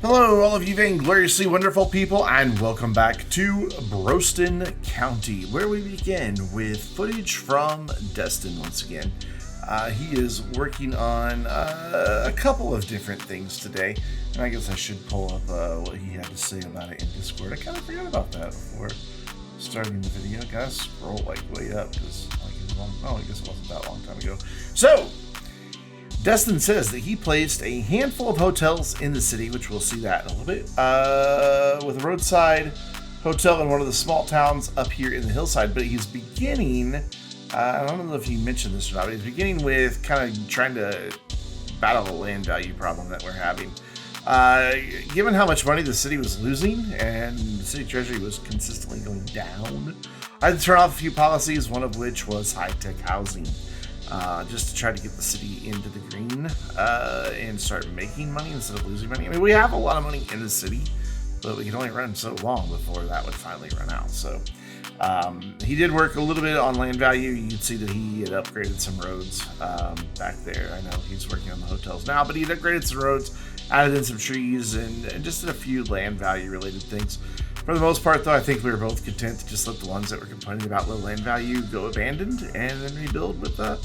Hello, all of you vaingloriously wonderful people, and welcome back to Broston County, where we begin with footage from Destin once again. He is working on a couple of different things today, and I guess I should pull up what he had to say about it in Discord. I kind of forgot about that before starting the video. I gotta scroll like way up because I guess it wasn't that long time ago. So, Destin says that he placed a handful of hotels in the city, which we'll see that in a little bit, with a roadside hotel in one of the small towns up here in the hillside. But he's beginning, I don't know if he mentioned this or not, but he's beginning with kind of trying to battle the land value problem that we're having. Given how much money the city was losing and the city treasury was consistently going down, I had to turn off a few policies, one of which was high-tech housing. Just to try to get the city into the green and start making money instead of losing money. I mean, we have a lot of money in the city, but we can only run so long before that would finally run out. So he did work a little bit on land value. You can see that he had upgraded some roads back there. I know he's working on the hotels now, but he had upgraded some roads, added in some trees, and just did a few land value related things. For the most part, though, I think we were both content to just let the ones that were complaining about low land value go abandoned and then rebuild with a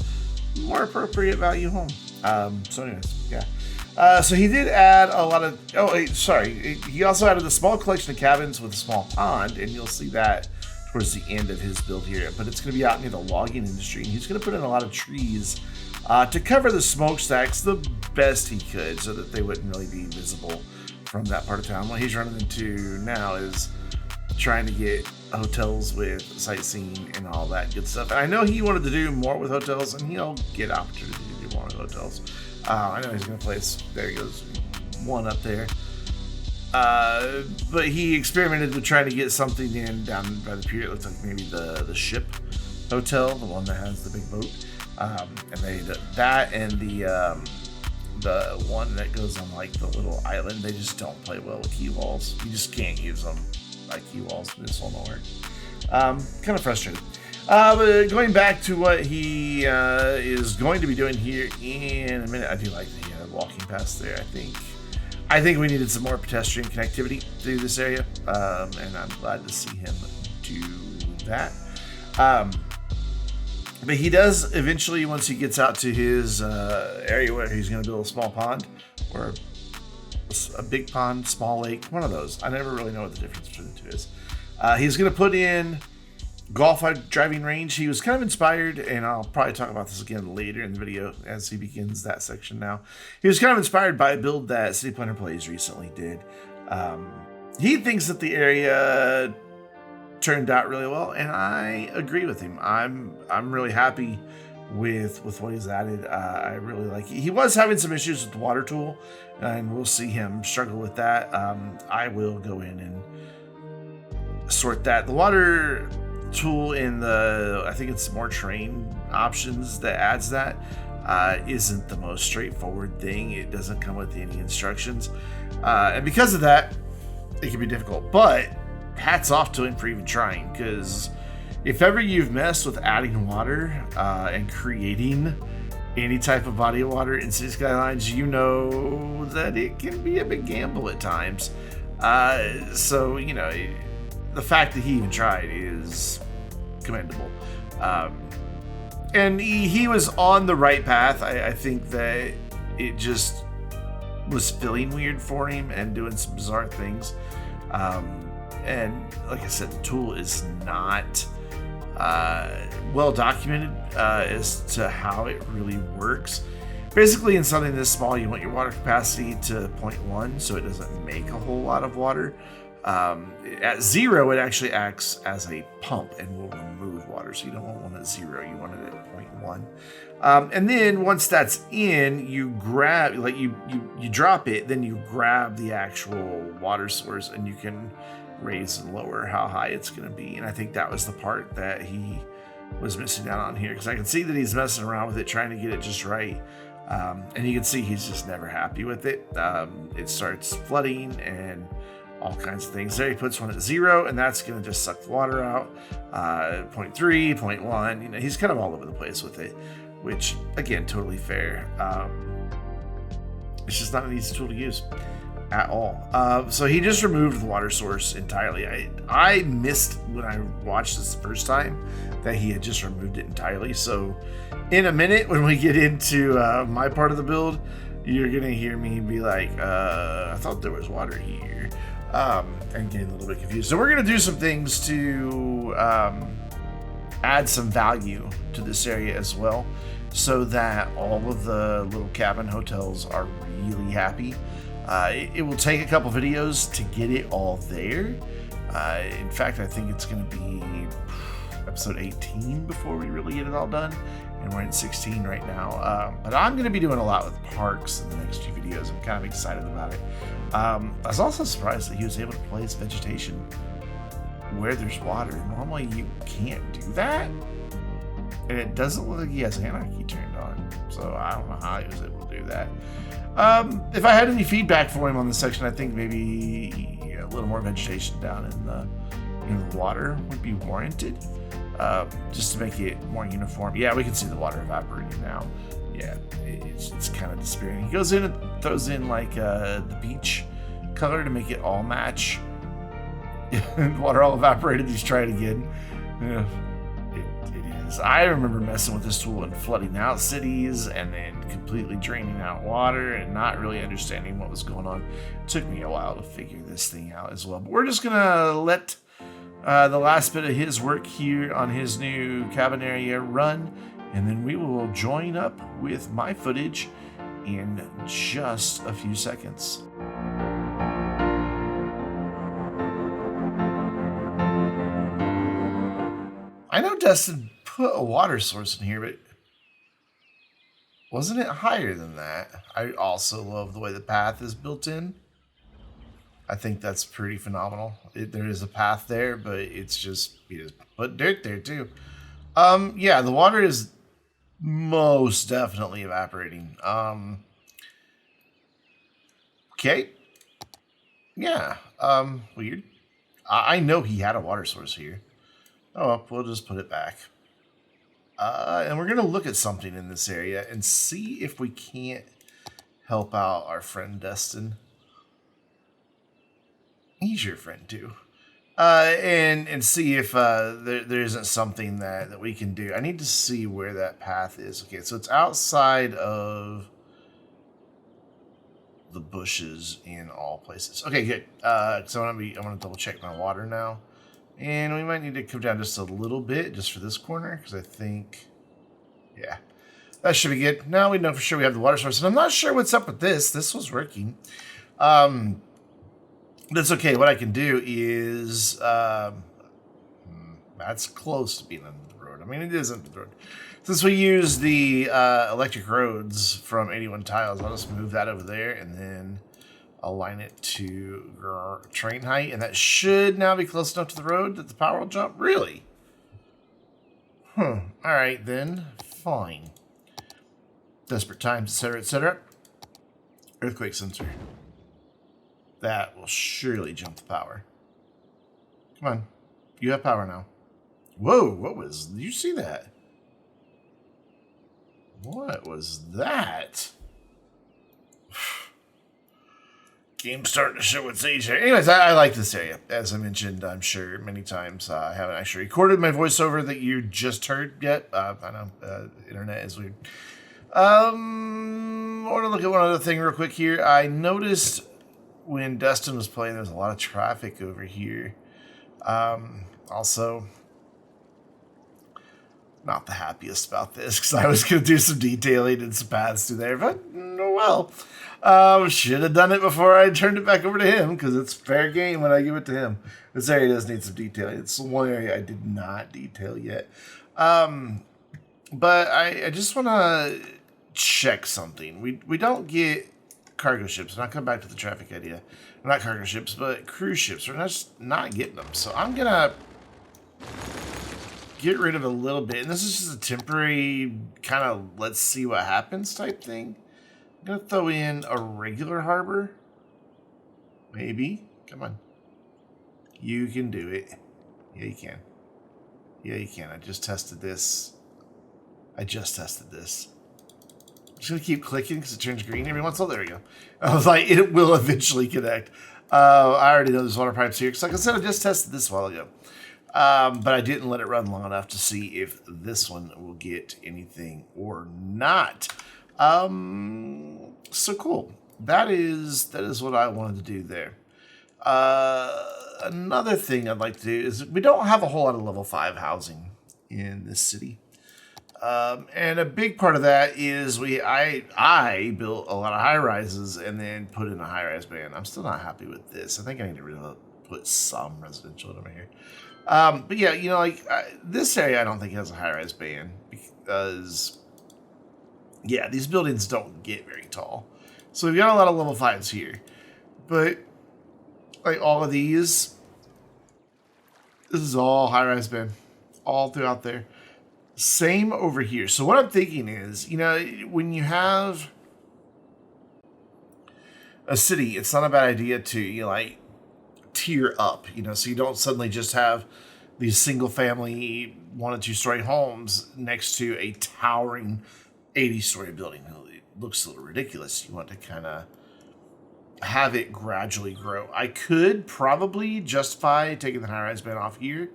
more appropriate value home. So anyways, yeah. So he did add a lot of... He also added a small collection of cabins with a small pond, and you'll see that towards the end of his build here. But it's going to be out near the logging industry, and he's going to put in a lot of trees to cover the smokestacks the best he could so that they wouldn't really be visible from that part of town. What he's running into now is trying to get hotels with sightseeing and all that good stuff. And I know he wanted to do more with hotels, and he'll get opportunity to do more with hotels. I know he's going to place, there he goes, one up there. But he experimented with trying to get something in down by the pier. It looks like maybe the ship hotel, the one that has the big boat. And they that and the one that goes on like the little island, they just don't play well with key walls. You just can't use them like key walls. This will not work. Kind of frustrated. But going back to what he is going to be doing here in a minute, I do like the walking past there. I think we needed some more pedestrian connectivity through this area, and I'm glad to see him do that. But he does eventually, once he gets out to his area where he's going to build a small pond, or a big pond, small lake, one of those. I never really know what the difference between the two is. He's going to put in golf driving range. He was kind of inspired, and I'll probably talk about this again later in the video as he begins that section now. He was kind of inspired by a build that City Planner Plays recently did. He thinks that the area turned out really well, and I agree with him. I'm really happy with what he's added. I really like it. He was having some issues with the water tool, and we'll see him struggle with that. I will go in and sort that. The water tool in I think it's more terrain options that adds that, isn't the most straightforward thing. It doesn't come with any instructions, and because of that, it can be difficult, but hats off to him for even trying, because if ever you've messed with adding water and creating any type of body of water in City Skylines, you know that it can be a big gamble at times. So, you know, the fact that he even tried is commendable. And he was on the right path. I think that it just was feeling weird for him and doing some bizarre things. And like I said, the tool is not well documented as to how it really works. Basically, in something this small, you want your water capacity to 0.1, so it doesn't make a whole lot of water. At 0, it actually acts as a pump and will remove water, so you don't want one at 0, you want it at 0.1. And then once that's in, you grab, like you drop it, then you grab the actual water source, and you can raise and lower how high it's going to be. And I think that was the part that he was missing out on here, because I can see that he's messing around with it, trying to get it just right. And you can see he's just never happy with it. It starts flooding and all kinds of things. There he puts one at 0, and that's going to just suck the water out. 0.3, 0.1, you know, he's kind of all over the place with it, which again, totally fair. It's just not an easy tool to use. at all. So he just removed the water source entirely. I missed when I watched this the first time that he had just removed it entirely. So in a minute, when we get into my part of the build, you're going to hear me be like, I thought there was water here. And getting a little bit confused. So we're going to do some things to add some value to this area as well, so that all of the little cabin hotels are really happy. It will take a couple videos to get it all there. In fact, I think it's going to be episode 18 before we really get it all done. And we're in 16 right now. But I'm going to be doing a lot with parks in the next few videos. I'm kind of excited about it. I was also surprised that he was able to place vegetation where there's water. Normally you can't do that. And it doesn't look like he has anarchy turned on. So I don't know how he was able to do that. If I had any feedback for him on this section, I think maybe a little more vegetation down in the water would be warranted, just to make it more uniform. Yeah, we can see the water evaporating now. Yeah, it's kind of despairing. He goes in and throws in like the beach color to make it all match. The water all evaporated. He's trying again. Yeah. It is. I remember messing with this tool and flooding out cities and then completely draining out water and not really understanding what was going on. It took me a while to figure this thing out as well. But we're just going to let the last bit of his work here on his new cabin area run, and then we will join up with my footage in just a few seconds. I know Destin put a water source in here, but wasn't it higher than that? I also love the way the path is built in. I think that's pretty phenomenal. There is a path there, but it's just, he just put dirt there too. Yeah, the water is most definitely evaporating. Okay. Yeah. Weird. I know he had a water source here. Oh, well, we'll just put it back. And we're going to look at something in this area and see if we can't help out our friend Destin. He's your friend too. And see if there isn't something that we can do. I need to see where that path is. Okay, so it's outside of the bushes in all places. Okay, good. So I'm gonna double check my water now. And we might need to come down just a little bit just for this corner, because I think, yeah, that should be good. Now we know for sure we have the water source. And I'm not sure what's up with this. This was working. That's okay. What I can do is, that's close to being under the road. I mean, it is under the road. Since we use the electric roads from 81 tiles, I'll just move that over there and then align it to train height, and that should now be close enough to the road that the power will jump. Really? All right, then. Fine. Desperate times, etc., etc. Earthquake sensor. That will surely jump the power. Come on. You have power now. Whoa, what was... Did you see that? What was that? Game starting to show its age here. Anyways, I like this area. As I mentioned, I'm sure many times. I haven't actually recorded my voiceover that you just heard yet. I know internet is weird. I want to look at one other thing real quick here. I noticed when Destin was playing, there was a lot of traffic over here. Also, not the happiest about this, because I was going to do some detailing and some paths through there, but oh well. Should have done it before I turned it back over to him, because it's fair game when I give it to him. This area does need some detailing. It's one area I did not detail yet. But I just want to check something. We don't get cargo ships. I'm not coming back to the traffic idea. Not cargo ships, but cruise ships. We're just not getting them. So I'm going to get rid of a little bit. And this is just a temporary kind of let's see what happens type thing. I'm going to throw in a regular harbor. Maybe. Come on. You can do it. Yeah, you can. Yeah, you can. I just tested this. just gonna keep clicking because it turns green every once in a while. There we go. I was like, it will eventually connect. I already know there's water pipes here. Because like I said, I just tested this a while ago. But I didn't let it run long enough to see if this one will get anything or not. So cool. That is what I wanted to do there. Another thing I'd like to do is we don't have a whole lot of level 5 housing in this city. And a big part of that is I built a lot of high rises and then put in a high rise band. I'm still not happy with this. I think I need to really put some residential over here. But yeah, you know, like this area I don't think has a high rise band because yeah, these buildings don't get very tall. So we've got a lot of level 5s here. But like all of these, this is all high rise band all throughout there. Same over here. So what I'm thinking is, you know, when you have a city, it's not a bad idea to, you know, like tier up, you know, so you don't suddenly just have these single family 1 and 2 story homes next to a towering 80-story building. It looks a little ridiculous. You want to kind of have it gradually grow. I could probably justify taking the high-rise band off here,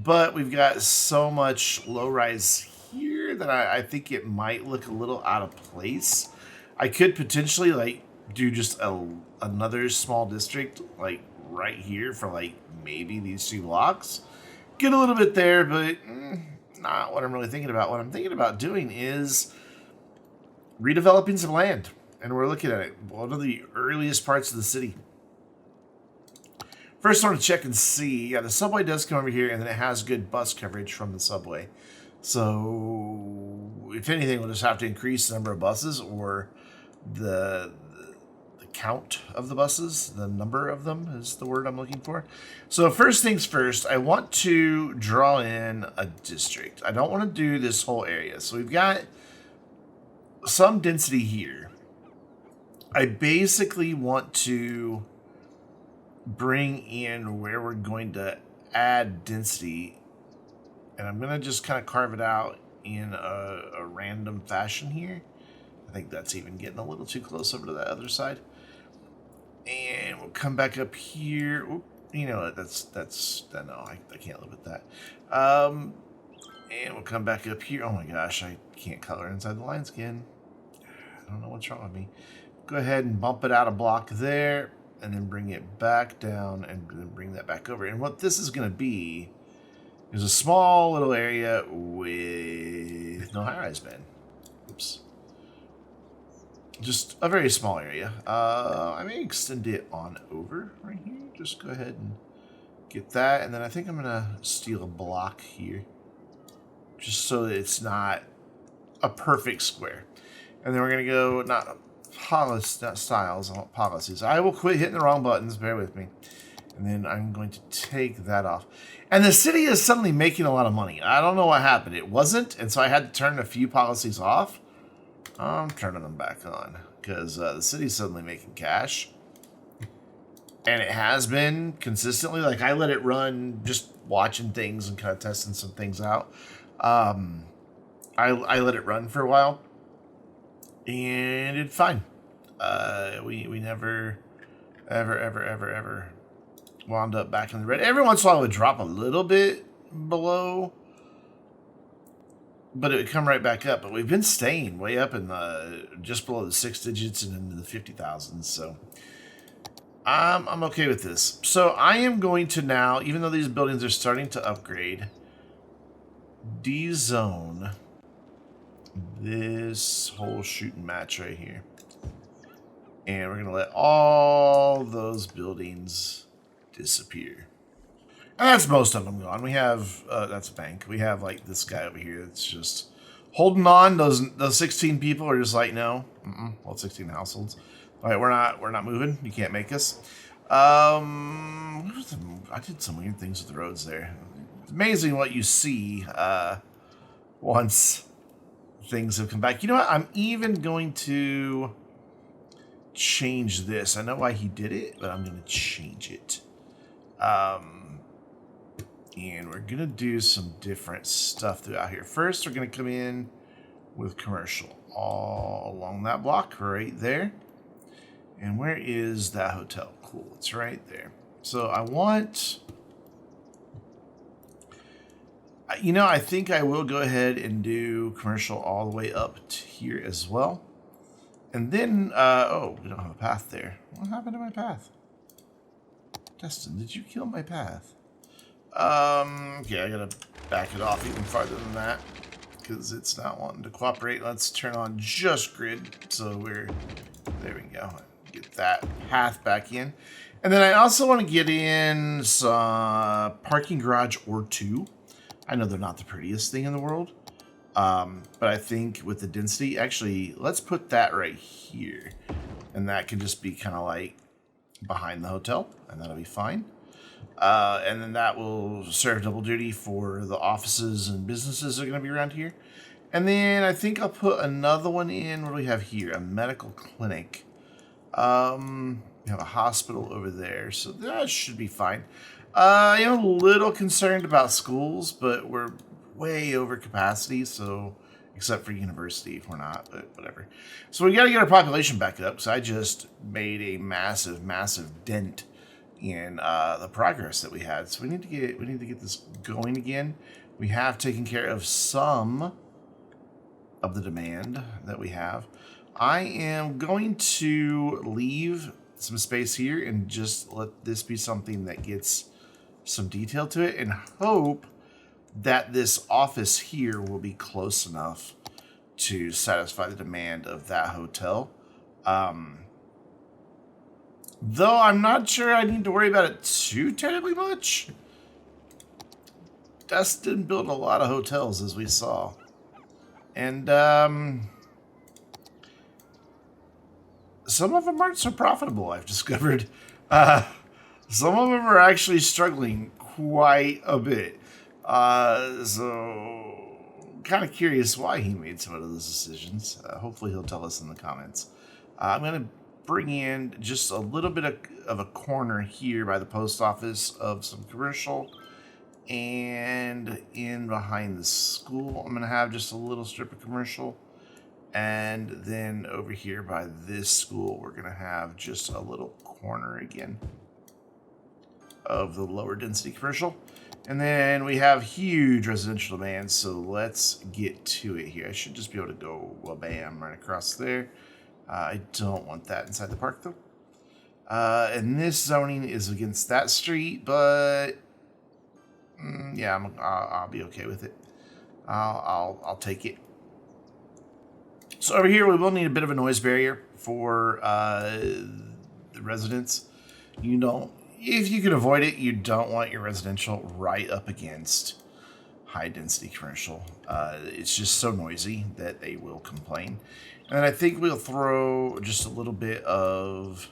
but we've got so much low-rise here that I think it might look a little out of place. I could potentially like do just another small district like right here for like maybe these 2 blocks. Get a little bit there, but not what I'm really thinking about. What I'm thinking about doing is redeveloping some land. And we're looking at it. One of the earliest parts of the city. First, I want to check and see. Yeah, the subway does come over here, and then it has good bus coverage from the subway. So, if anything, we'll just have to increase the number of buses or the count of the buses. The number of them is the word I'm looking for. So, first things first, I want to draw in a district. I don't want to do this whole area. So, we've got some density here. I basically want to bring in where we're going to add density, and I'm going to just kind of carve it out in a random fashion here. I think that's even getting a little too close over to that other side. And we'll come back up here. Oop, you know, no, I can't live with that. And we'll come back up here. Oh my gosh, I can't color inside the lines again. I don't know what's wrong with me. Go ahead and bump it out a block there, and then bring it back down, and then bring that back over. And what this is going to be is a small little area with no high-rise band. Oops. Just a very small area. I may extend it on over right here. Just go ahead and get that, and then I think I'm going to steal a block here, just so that it's not a perfect square. And then we're going to go, not styles, I want policies. I will quit hitting the wrong buttons, bear with me. And then I'm going to take that off. And the city is suddenly making a lot of money. I don't know what happened. It wasn't, and so I had to turn a few policies off. I'm turning them back on, because the city's suddenly making cash. And it has been consistently. Like, I let it run, just watching things and kind of testing some things out. I let it run for a while. And it's fine. We never, ever wound up back in the red. Every once in a while it would drop a little bit below, but it would come right back up. But we've been staying way up in the just below the 6 digits and into the 50,000s. So I'm okay with this. So I am going to now, even though these buildings are starting to upgrade, dezone this whole shooting match right here. And we're going to let all those buildings disappear. And that's most of them gone. We have, that's a bank. We have like this guy over here that's just holding on. Those 16 people are just like, no. Well, 16 households. All right, we're not moving. You can't make us. I did some weird things with the roads there. It's amazing what you see once things have come back. You know what? I'm even going to change this. I know why he did it, but I'm going to change it. And we're going to do some different stuff throughout here. First, we're going to come in with commercial. all along that block right there. And where is that hotel? Cool, it's right there. So I want, you know, I think I will go ahead and do commercial all the way up to here as well. And then, oh, we don't have a path there. What happened to my path? Destin, did you kill my path? Okay, I gotta back it off even farther than that because it's not wanting to cooperate. Let's turn on just grid. So we're, there we go. Get that path back in. And then I also want to get in some parking garage or two. I know they're not the prettiest thing in the world. But I think with the density, actually, let's put that right here. And that can just be kind of like behind the hotel, and that'll be fine. And then that will serve double duty for the offices and businesses that are going to be around here. And then I think I'll put another one in. What do we have here? A medical clinic. We have a hospital over there, so that should be fine. I am a little concerned about schools, but we're way over capacity, so except for university if we're not, but whatever. So we got to get our population back up, because I just made a massive dent in the progress that we had. So we need to get this going again. We have taken care of some of the demand that we have. I am going to leave some space here and just let this be something that gets some detail to it, and hope that this office here will be close enough to satisfy the demand of that hotel. Though I'm not sure I need to worry about it too terribly much. Destin built a lot of hotels, as we saw. And some of them aren't so profitable, I've discovered. Some of them are actually struggling quite a bit. So kind of curious why he made some of those decisions. Hopefully he'll tell us in the comments. I'm going to bring in just a little bit of a corner here by the post office of some commercial. And in behind the school, I'm going to have just a little strip of commercial. And then over here by this school, we're going to have just a little corner again of the lower density commercial. And then we have huge residential demand, so let's get to it here. I should just be able to go bam right across there. I don't want that inside the park though. And this zoning is against that street, but yeah, I'll be okay with it. I'll take it. So over here, we will need a bit of a noise barrier for the residents. If you can avoid it, you don't want your residential right up against high density commercial. It's just so noisy that they will complain. And I think we'll throw just a little bit of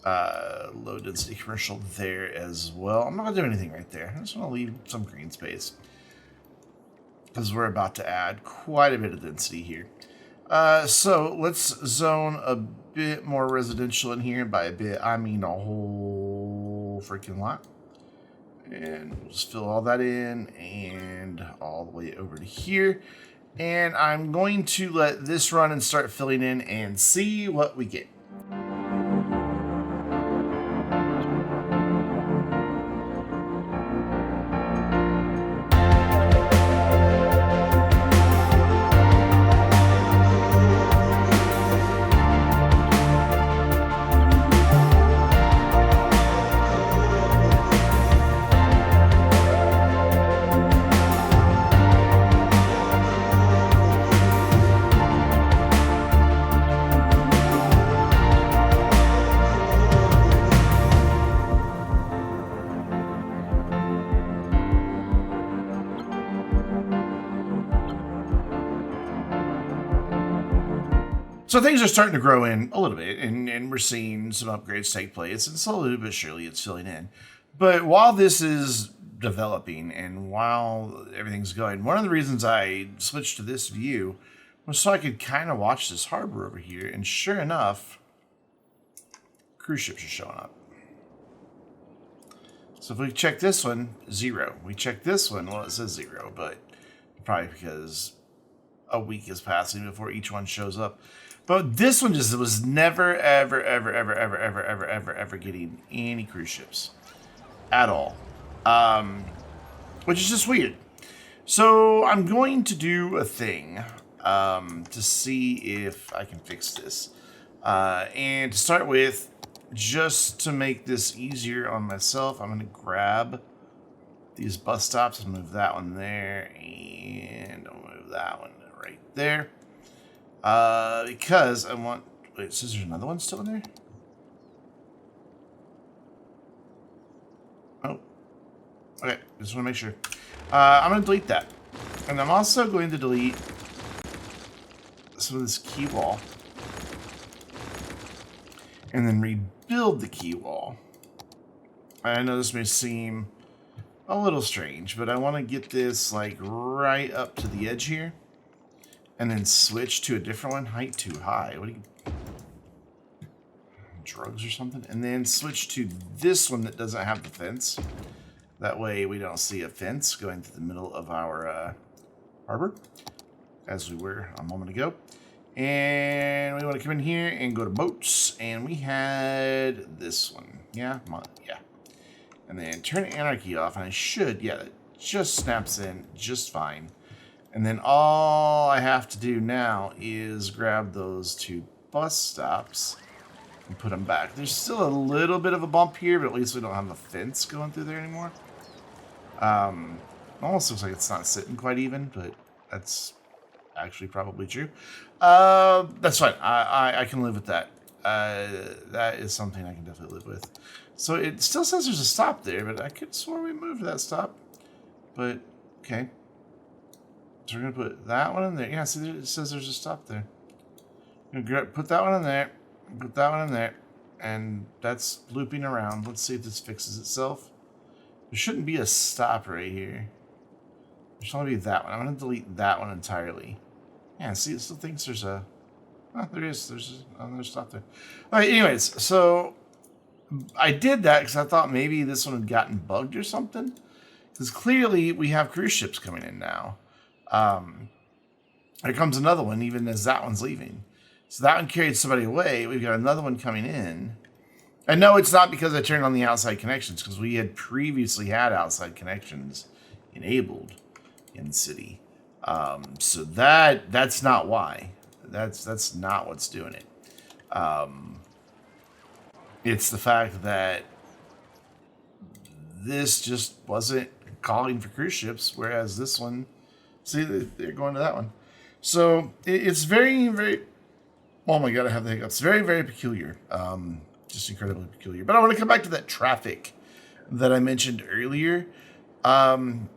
low density commercial there as well. I'm not going to do anything right there. I just want to leave some green space, because we're about to add quite a bit of density here. So let's zone a bit more residential in here. By a bit, I mean a whole freaking lot. And we'll just fill all that in and all the way over to here. And I'm going to let this run and start filling in and see what we get. So things are starting to grow in a little bit, and we're seeing some upgrades take place, and slowly but surely it's filling in. But while this is developing and while everything's going, one of the reasons I switched to this view was so I could kind of watch this harbor over here, and sure enough, cruise ships are showing up. So if we check this one, 0. We check this one, well, it says 0, but probably because a week is passing before each one shows up. But this one just was never, ever, ever, ever, ever, ever, ever, ever, ever getting any cruise ships at all, which is just weird. So I'm going to do a thing to see if I can fix this. And to start with, just to make this easier on myself, I'm going to grab these bus stops and move that one there, and I'll move that one right there. Because I want... Wait, so is there another one still in there? Oh. Okay, just want to make sure. I'm going to delete that. And I'm also going to delete some of this key wall. And then rebuild the key wall. I know this may seem a little strange, but I want to get this like right up to the edge here. And then switch to a different one. Height too high. What do you... Drugs or something? And then switch to this one that doesn't have the fence. That way we don't see a fence going through the middle of our harbor, as we were a moment ago. And we want to come in here and go to boats. And we had this one. Yeah? Yeah. And then turn Anarchy off. And I should, yeah, it just snaps in just fine. And then all I have to do now is grab those two bus stops and put them back. There's still a little bit of a bump here, but at least we don't have a fence going through there anymore. Almost looks like it's not sitting quite even, but that's actually probably true. That's fine. I can live with that. That is something I can definitely live with. So it still says there's a stop there, but I could have sworn we moved that stop. But, okay. So we're going to put that one in there. Yeah, see, it says there's a stop there. I'm going to put that one in there. Put that one in there. And that's looping around. Let's see if this fixes itself. There shouldn't be a stop right here. There should only be that one. I'm going to delete that one entirely. Yeah, see, it still thinks there's a... Oh, there is. There's another stop there. All right, anyways, so I did that because I thought maybe this one had gotten bugged or something. Because clearly we have cruise ships coming in now. Here comes another one, even as that one's leaving. So that one carried somebody away. We've got another one coming in. And no, it's not because I turned on the outside connections, because we had previously had outside connections enabled in the city. So that's not why. That's not what's doing it. It's the fact that this just wasn't calling for cruise ships, whereas this one, see, they're going to that one. So it's very, very, oh my God, I have the hiccups. Very, very peculiar. Just incredibly peculiar. But I want to come back to that traffic that I mentioned earlier. And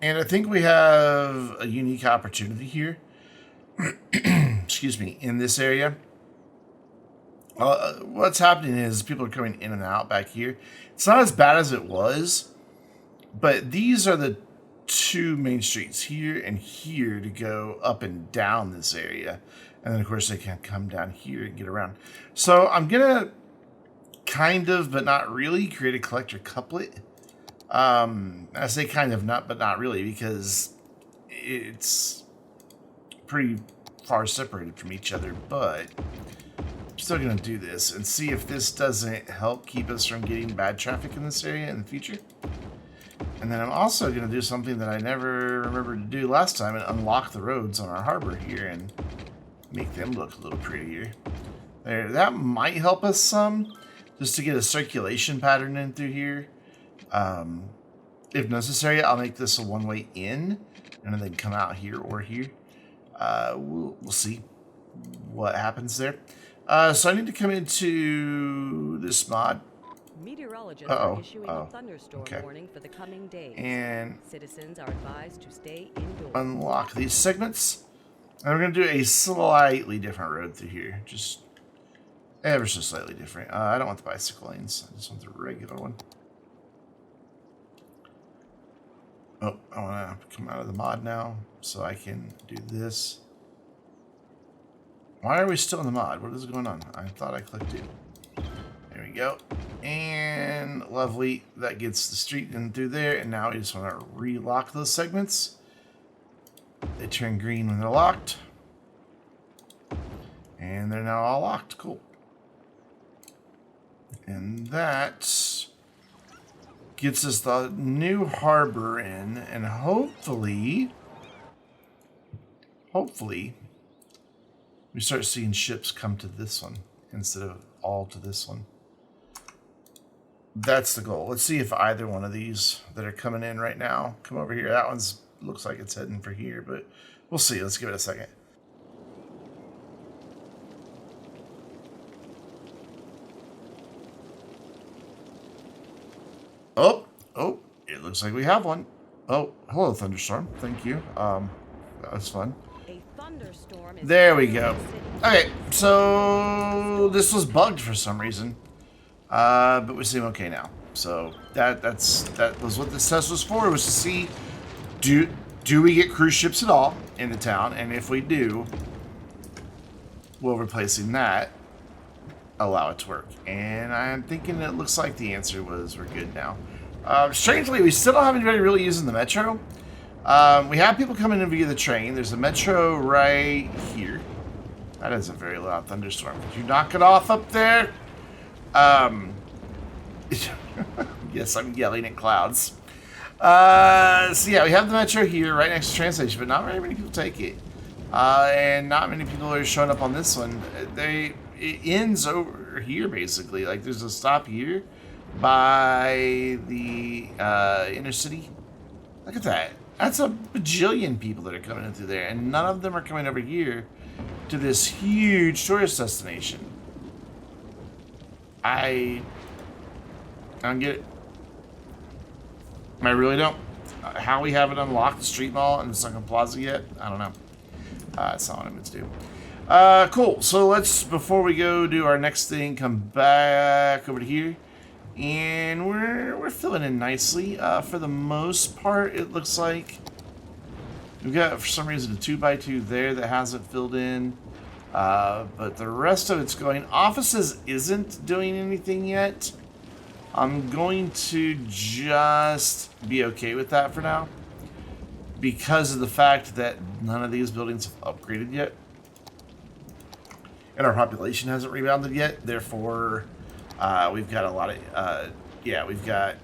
I think we have a unique opportunity here. Excuse me, in this area. What's happening is people are coming in and out back here. It's not as bad as it was, but these are the two main streets, here and here, to go up and down this area. And then, of course, they can come down here and get around. So I'm going to kind of, but not really, create a collector couplet. I say kind of, not, but not really, because it's pretty far separated from each other. But I'm still going to do this and see if this doesn't help keep us from getting bad traffic in this area in the future. And then I'm also going to do something that I never remembered to do last time and unlock the roads on our harbor here and make them look a little prettier. There, that might help us some, just to get a circulation pattern in through here. If necessary, I'll make this a one-way in, and then come out here or here. We'll see what happens there. So I need to come into this mod. Meteorologists are issuing a thunderstorm okay. warning for the coming days. And citizens are advised to stay indoors. Unlock these segments. And we're going to do a slightly different road through here. Just ever so slightly different. I don't want the bicycle lanes. I just want the regular one. Oh, I want to come out of the mod now so I can do this. Why are we still in the mod? What is going on? I thought I clicked it. There we go. And lovely. That gets the street in through there. And now we just want to relock those segments. They turn green when they're locked. And they're now all locked. Cool. And that gets us the new harbor in. And hopefully, we start seeing ships come to this one instead of all to this one. That's the goal. Let's see if either one of these that are coming in right now come over here. That one's looks like it's heading for here, but we'll see. Let's give it a second. Oh, it looks like we have one. Oh, hello, thunderstorm. Thank you. That was fun. A thunderstorm is there we go. Okay, so this was bugged for some reason. But we seem okay now. So that was what this test was for. Was to see do we get cruise ships at all in the town, and if we do, will replacing that allow it to work? And I'm thinking it looks like the answer was we're good now. Strangely, we still don't have anybody really using the metro. We have people coming in via the train. There's a metro right here. That is a very loud thunderstorm. Could you knock it off up there? Yes, I'm yelling at clouds. So yeah, we have the metro here right next to the train station, but not very many people take it. And not many people are showing up on this one. It ends over here, basically. Like, there's a stop here by the inner city. Look at that. That's a bajillion people that are coming in through there, and none of them are coming over here to this huge tourist destination. I don't get it. I really don't. How we haven't unlocked the street mall and the Sunken Plaza yet, I don't know. That's not what I meant to do. Cool. So let's, before we go do our next thing, come back over to here. And we're filling in nicely. For the most part, it looks like we've got, for some reason, a 2x2 there that hasn't filled in. But the rest of it's going. Offices isn't doing anything yet. I'm going to just be okay with that for now, because of the fact that none of these buildings have upgraded yet. And our population hasn't rebounded yet. Therefore, we've got a lot of, we've got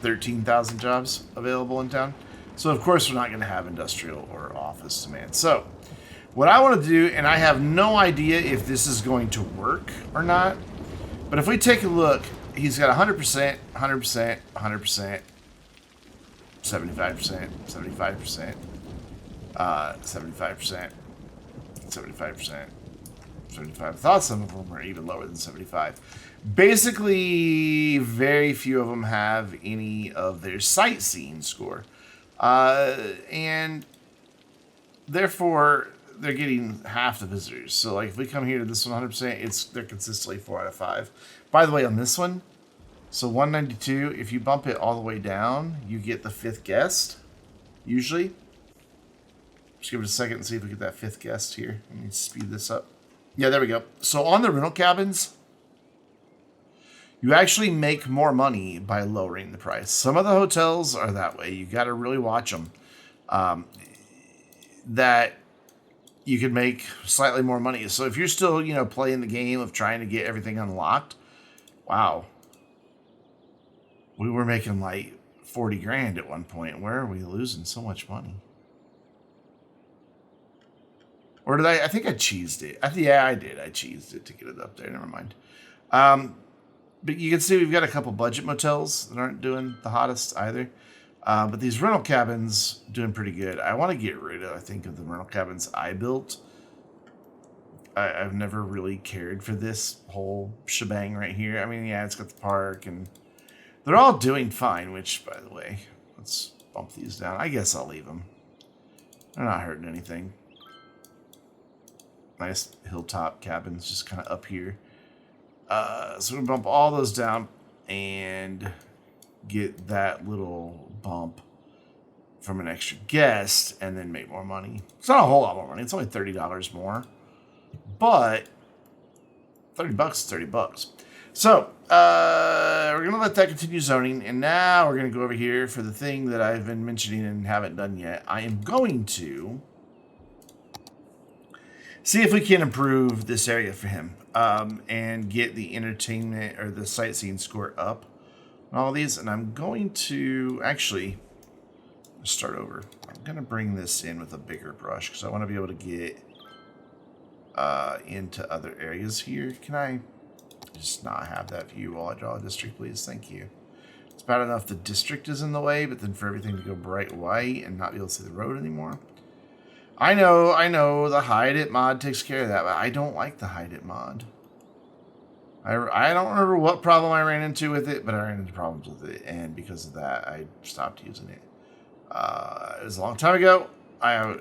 13,000 jobs available in town. So, of course, we're not going to have industrial or office demand. So, what I want to do, and I have no idea if this is going to work or not, but if we take a look, he's got 100%, 100%, 100%, 75%, 75%, 75%, 75%, 75%. I thought some of them were even lower than 75. Basically, very few of them have any of their sightseeing score. And therefore, they're getting half the visitors. So, like, if we come here to this 100%, they're consistently 4 out of 5. By the way, on this one, so 192, if you bump it all the way down, you get the 5th guest, usually. Just give it a second and see if we get that 5th guest here. Let me speed this up. Yeah, there we go. So on the rental cabins, you actually make more money by lowering the price. Some of the hotels are that way. You got to really watch them. That you can make slightly more money. So if you're still, playing the game of trying to get everything unlocked, wow. We were making like 40 grand at one point. Where are we losing so much money? Or did I think I cheesed it. Yeah, I did. I cheesed it to get it up there. Never mind. But you can see we've got a couple budget motels that aren't doing the hottest either. But these rental cabins doing pretty good. I want to get rid of, I think, of the rental cabins I built. I've never really cared for this whole shebang right here. I mean, yeah, it's got the park, and they're all doing fine, which, by the way, let's bump these down. I guess I'll leave them. They're not hurting anything. Nice hilltop cabins just kind of up here. So we're going to bump all those down and get that little bump from an extra guest and then make more money. It's not a whole lot more money. It's only $30 more. But $30 is $30. So, we're going to let that continue zoning, and now we're going to go over here for the thing that I've been mentioning and haven't done yet. I am going to see if we can improve this area for him, and get the entertainment or the sightseeing score up on all of these. And I'm going to actually start over. I'm going to bring this in with a bigger brush because I want to be able to get into other areas here. Can I just not have that view while I draw a district, please? Thank you. It's bad enough the district is in the way, but then for everything to go bright white and not be able to see the road anymore. I know, the hide it mod takes care of that, but I don't like the hide it mod. I don't remember what problem I ran into with it, but I ran into problems with it, and because of that, I stopped using it. It was a long time ago. I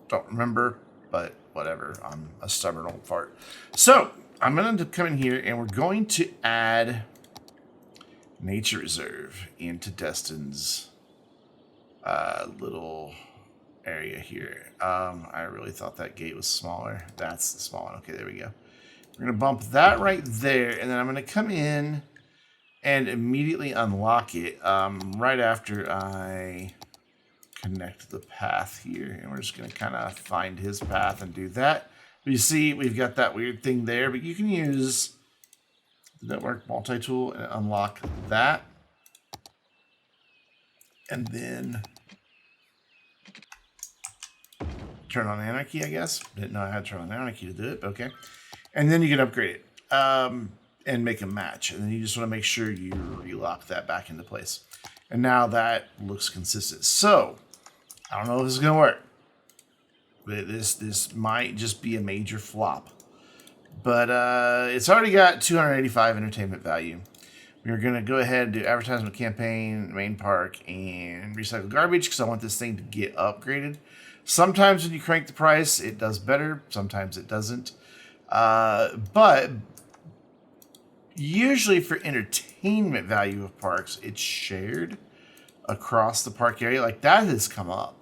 don't remember, but whatever. I'm a stubborn old fart. So, I'm going to come in here, and we're going to add Nature Reserve into Destin's little area here. I really thought that gate was smaller. That's the small one. Okay, there we go. We're going to bump that right there, and then I'm going to come in and immediately unlock it right after I connect the path here. And we're just going to kind of find his path and do that. You see, we've got that weird thing there, but you can use the network multi-tool and unlock that. And then turn on Anarchy, I guess. Didn't know I had to turn on Anarchy to do it, but okay. And then you can upgrade it and make a match. And then you just want to make sure you relock that back into place. And now that looks consistent. So, I don't know if this is going to work. This might just be a major flop. But it's already got 285 entertainment value. We're going to go ahead and do advertisement campaign, main park, and recycle garbage because I want this thing to get upgraded. Sometimes when you crank the price, it does better. Sometimes it doesn't. But usually for entertainment value of parks, it's shared across the park area. Like that has come up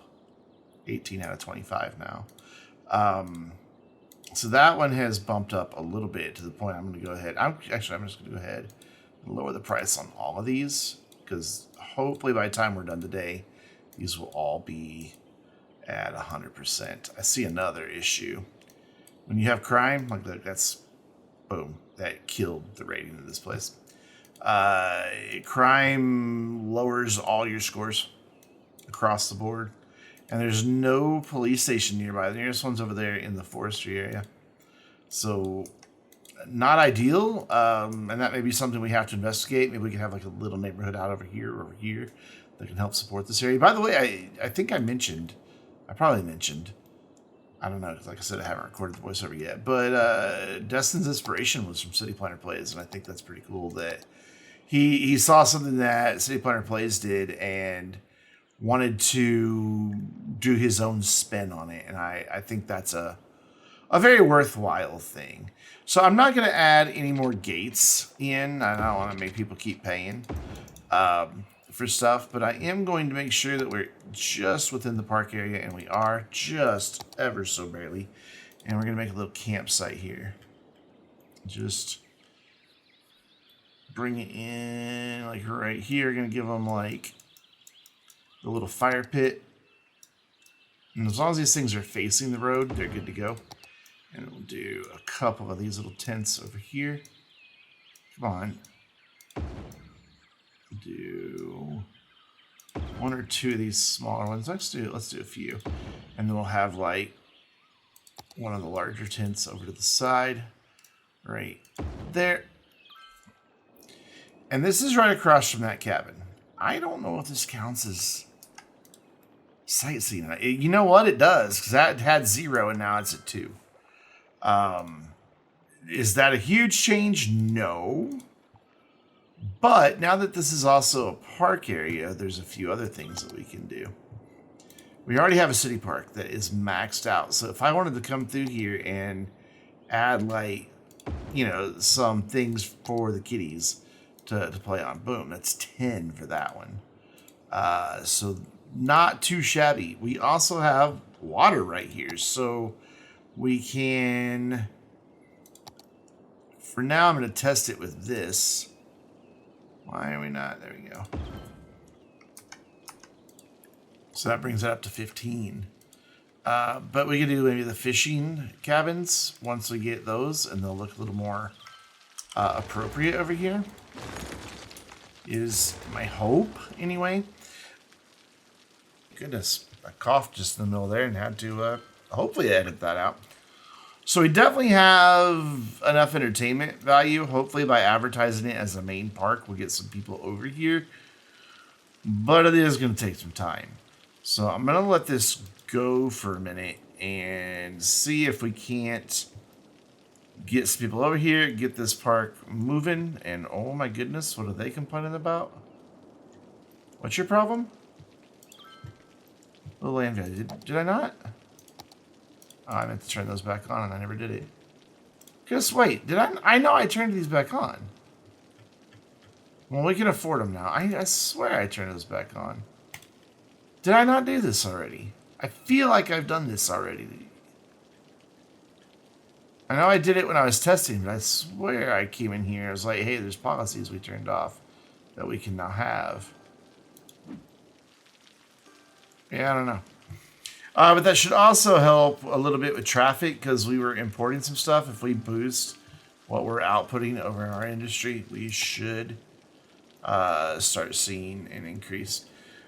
18 out of 25 now. So that one has bumped up a little bit to the point I'm going to go ahead. I'm just going to go ahead and lower the price on all of these because hopefully by the time we're done today, these will all be at 100%. I see another issue. When you have crime, like that's, boom, that killed the rating of this place. Crime lowers all your scores across the board. And there's no police station nearby. The nearest one's over there in the forestry area. So, not ideal. And that may be something we have to investigate. Maybe we can have like a little neighborhood out over here that can help support this area. By the way, I think I probably mentioned, I don't know, like I said, I haven't recorded the voiceover yet, but Destin's inspiration was from City Planner Plays, and I think that's pretty cool that he saw something that City Planner Plays did and wanted to do his own spin on it, and I think that's a very worthwhile thing. So I'm not going to add any more gates in. I don't want to make people keep paying for stuff, but I am going to make sure that we're just within the park area, and we are just ever so barely. And we're going to make a little campsite here. Just bring it in like right here. Going to give them like the little fire pit. And as long as these things are facing the road, they're good to go. And we'll do a couple of these little tents over here. Come on. Do one or two of these smaller ones. Let's do a few. And then we'll have like one of the larger tents over to the side. Right there. And this is right across from that cabin. I don't know if this counts as sightseeing. You know what? It does, because that had 0 and now it's at 2. Is that a huge change? No. But now that this is also a park area, there's a few other things that we can do. We already have a city park that is maxed out. So if I wanted to come through here and add like, some things for the kiddies to play on, boom, that's 10 for that one. So not too shabby. We also have water right here. So we can For now, I'm going to test it with this. Why are we not? There we go. So that brings it up to 15. But we can do maybe the fishing cabins once we get those, and they'll look a little more appropriate over here. Is my hope, anyway. Goodness, I coughed just in the middle there and had to hopefully edit that out. So we definitely have enough entertainment value. Hopefully by advertising it as a main park, we'll get some people over here. But it is going to take some time. So I'm going to let this go for a minute and see if we can't get some people over here, get this park moving. And oh my goodness, what are they complaining about? What's your problem? The land value. Did I not? Oh, I meant to turn those back on and I never did it. Just wait. Did I? I know I turned these back on. Well, we can afford them now. I swear I turned those back on. Did I not do this already? I feel like I've done this already. I know I did it when I was testing, but I swear I came in here. I was like, hey, there's policies we turned off that we can now have. Yeah, I don't know. But that should also help a little bit with traffic because we were importing some stuff. If we boost what we're outputting over in our industry, we should start seeing an increase.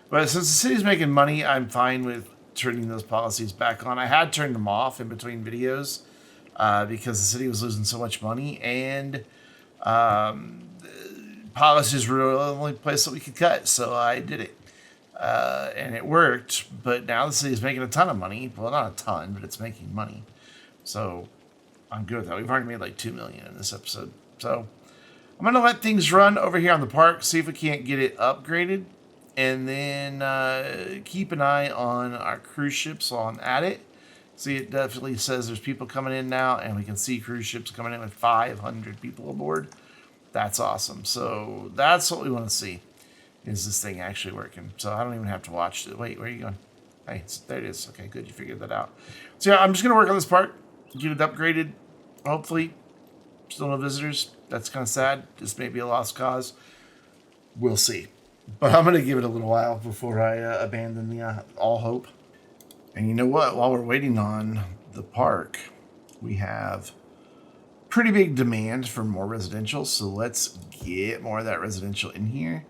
But since the city's making money, I'm fine with turning those policies back on. I had turned them off in between videos because the city was losing so much money, and policies were the only place that we could cut, so I did it. And it worked, but now the city's making a ton of money. Well, not a ton, but it's making money. So I'm good with that. We've already made like $2 million in this episode. So I'm going to let things run over here on the park, see if we can't get it upgraded, and then keep an eye on our cruise ships while I'm at it. See, it definitely says there's people coming in now, and we can see cruise ships coming in with 500 people aboard. That's awesome. So that's what we want to see. Is this thing actually working? So I don't even have to watch it. Wait, where are you going? Hey, there it is. Okay, good. You figured that out. So yeah, I'm just going to work on this part. Get it upgraded. Hopefully. Still no visitors. That's kind of sad. This may be a lost cause. We'll see. But I'm going to give it a little while before I abandon the all hope. And you know what? While we're waiting on the park, we have pretty big demand for more residential. So let's get more of that residential in here.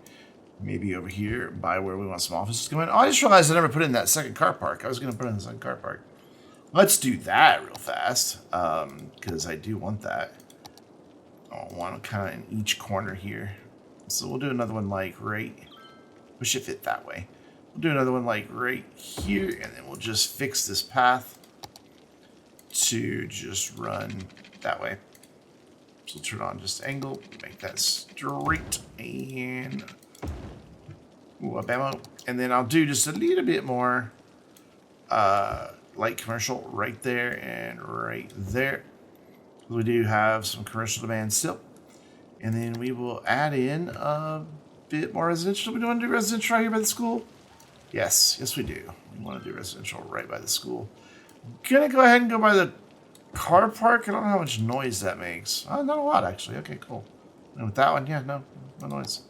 Maybe over here by where we want some offices to come in. Oh, I just realized I never put in that second car park. I was going to put in the second car park. Let's do that real fast because I do want that. I want to kind of in each corner here. So we'll do another one like right. We should fit that way. We'll do another one like right here, and then we'll just fix this path to just run that way. So we'll turn on just angle, make that straight, and bammo. And then I'll do just a little bit more light commercial right there and right there. We do have some commercial demand still. And then we will add in a bit more residential. Do we want to do residential right here by the school? Yes, we do. We want to do residential right by the school. I'm going to go ahead and go by the car park. I don't know how much noise that makes. Not a lot, actually. Okay, cool. And with that one, yeah, no noise.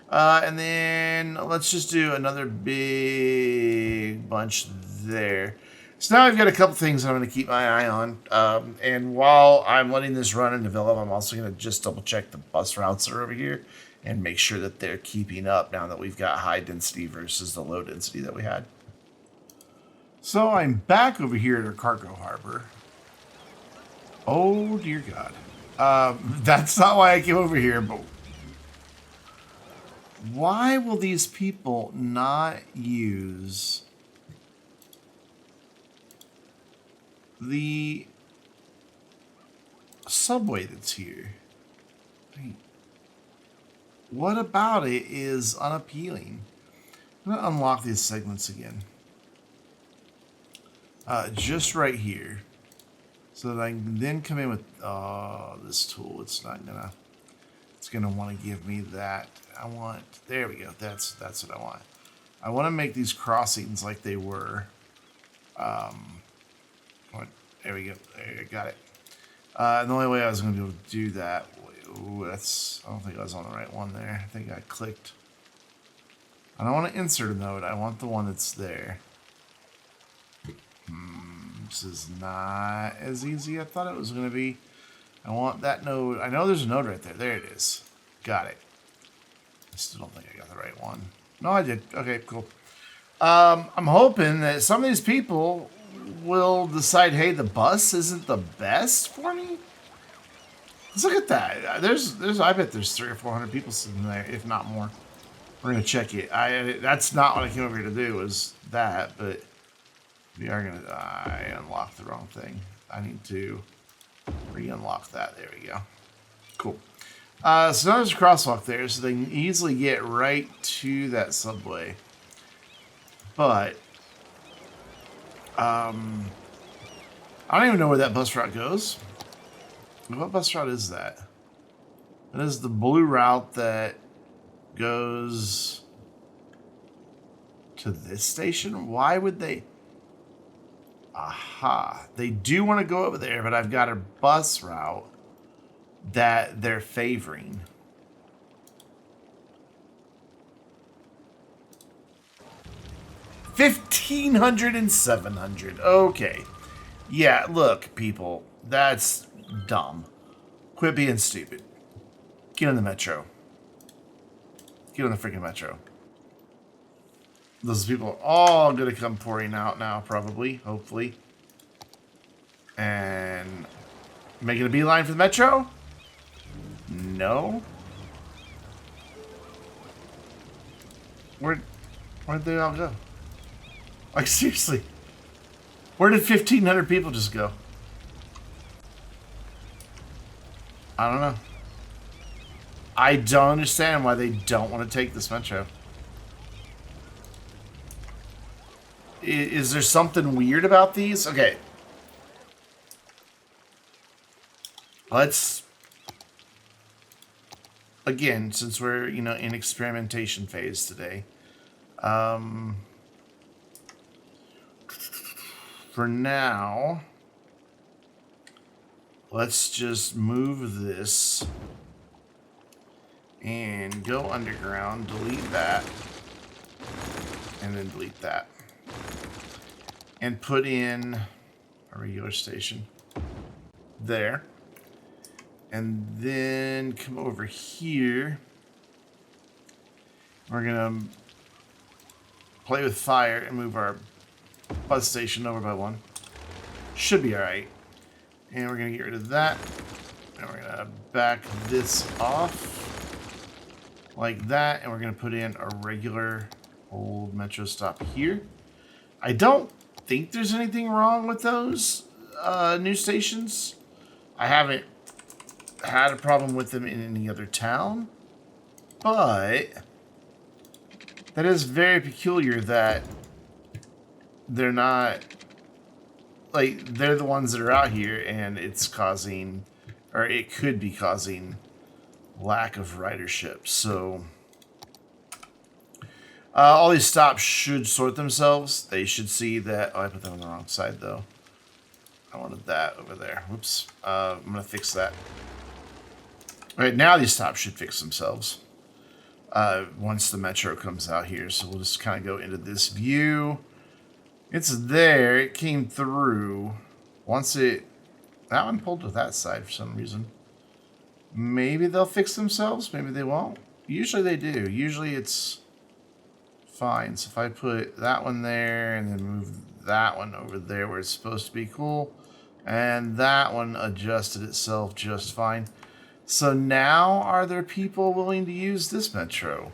And then let's just do another big bunch there. So now I've got a couple things I'm going to keep my eye on. And while I'm letting this run and develop, I'm also going to just double check the bus routes that are over here and make sure that they're keeping up now that we've got high density versus the low density that we had. So I'm back over here at our cargo harbor. Oh, dear God. That's not why I came over here, but why will these people not use the subway that's here? What about it is unappealing? I'm going to unlock these segments again. Just right here. So that I can then come in with this tool. It's not gonna. It's gonna want to give me that. I want. There we go. That's what I want. I want to make these crossings like they were. There we go. There, got it. And the only way I was going to be able to do that Ooh, that's... I don't think I was on the right one there. I think I clicked. I don't want to insert a node. I want the one that's there. This is not as easy as I thought it was going to be. I want that node. I know there's a node right there. There it is. Got it. I still don't think I got the right one. No, I did. Okay, cool. I'm hoping that some of these people will decide, hey, the bus isn't the best for me. Let's look at that. I bet there's 300 or 400 people sitting there, if not more. We're gonna check it. That's not what I came over here to do. Was that? But we are gonna. I unlocked the wrong thing. I need to re-unlock that. There we go. Cool. So now there's a crosswalk there, so they can easily get right to that subway. But I don't even know where that bus route goes. What bus route is that? It is the blue route that goes to this station. Why would they? Aha. They do want to go over there, but I've got a bus route that they're favoring. $1,500 and $700. Okay. Yeah, look, people. That's dumb. Quit being stupid. Get on the metro. Get on the freaking metro. Those people are all going to come pouring out now, probably. Hopefully. And making a beeline for the metro? No. Where'd they all go? Like, seriously. Where did 1,500 people just go? I don't know. I don't understand why they don't want to take this metro. Is there something weird about these? Okay. Let's... Again, since we're, in experimentation phase today. For now, let's just move this and go underground, delete that, and then delete that. And put in a regular station there. And then come over here. We're going to play with fire and move our bus station over by one. Should be alright. And we're going to get rid of that. And we're going to back this off. Like that. And we're going to put in a regular old metro stop here. I don't think there's anything wrong with those new stations. I haven't had a problem with them in any other town. But that is very peculiar that they're not, like, they're the ones that are out here and it's causing, or it could be causing, lack of ridership. So all these stops should sort themselves. They should see that. Oh, I put that on the wrong side though. I wanted that over there. Whoops. I'm going to fix that. All right, now these stops should fix themselves once the metro comes out here. So we'll just kind of go into this view. It's there. It came through. Once it... That one pulled to that side for some reason. Maybe they'll fix themselves. Maybe they won't. Usually they do. Usually it's fine. So if I put that one there and then move that one over there where it's supposed to be, cool. And that one adjusted itself just fine. So now are there people willing to use this metro?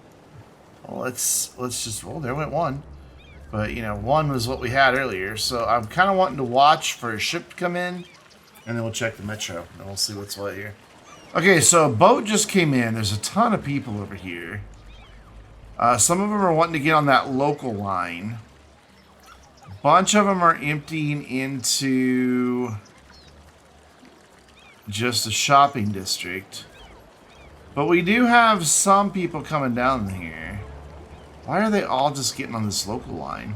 Well, let's just... Well, there went one. But, one was what we had earlier. So I'm kind of wanting to watch for a ship to come in. And then we'll check the metro. And we'll see what's what here. Okay, so a boat just came in. There's a ton of people over here. Some of them are wanting to get on that local line. A bunch of them are emptying into just a shopping district. But we do have some people coming down here. Why are they all just getting on this local line?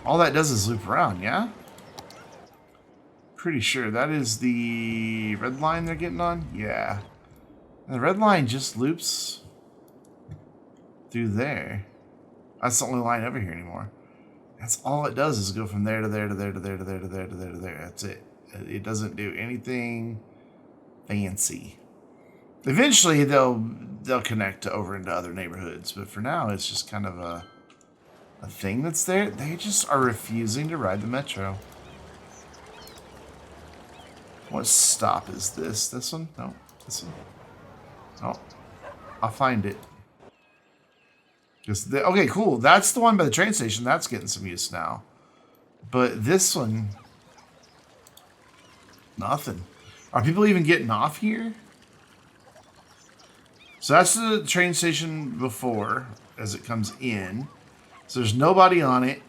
All that does is loop around, yeah? Pretty sure that is the red line they're getting on. Yeah. And the red line just loops through there. That's the only line over here anymore. That's all it does is go from there to there to there to there to there to there to there to there. That's it. It doesn't do anything fancy. Eventually they'll connect over into other neighborhoods, but for now it's just kind of a thing that's there. They just are refusing to ride the metro. What stop is this? This one? No, this one. Oh, I'll find it. Okay, cool. That's the one by the train station. That's getting some use now. But this one, nothing. Are people even getting off here? So that's the train station before, as it comes in. So there's nobody on it.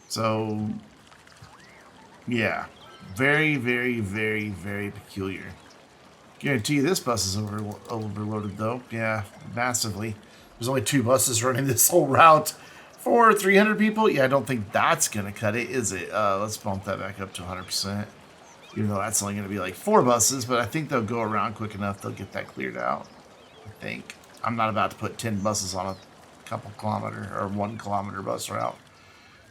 So, yeah. Very, very, very, very peculiar. Guarantee you this bus is overloaded, though. Yeah, massively. There's only 2 buses running this whole route for 300 people. Yeah, I don't think that's going to cut it, is it? Let's bump that back up to 100%. Even though that's only going to be like 4 buses, but I think they'll go around quick enough. They'll get that cleared out, I think. I'm not about to put 10 buses on a couple kilometer or 1 kilometer bus route.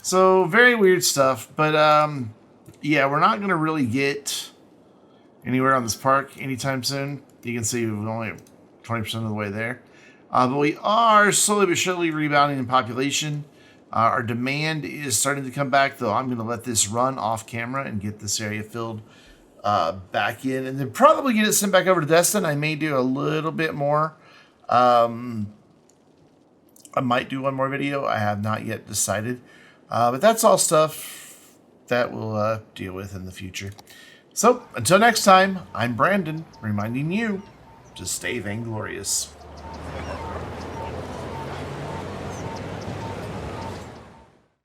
So, very weird stuff. But, yeah, we're not going to really get anywhere on this park anytime soon. You can see we're only 20% of the way there. But we are slowly but surely rebounding in population. Our demand is starting to come back, though. I'm going to let this run off camera and get this area filled back in. And then probably get it sent back over to Destin. I may do a little bit more. I might do one more video. I have not yet decided. But that's all stuff that we'll deal with in the future. So, until next time, I'm Brandon, reminding you to stay vainglorious.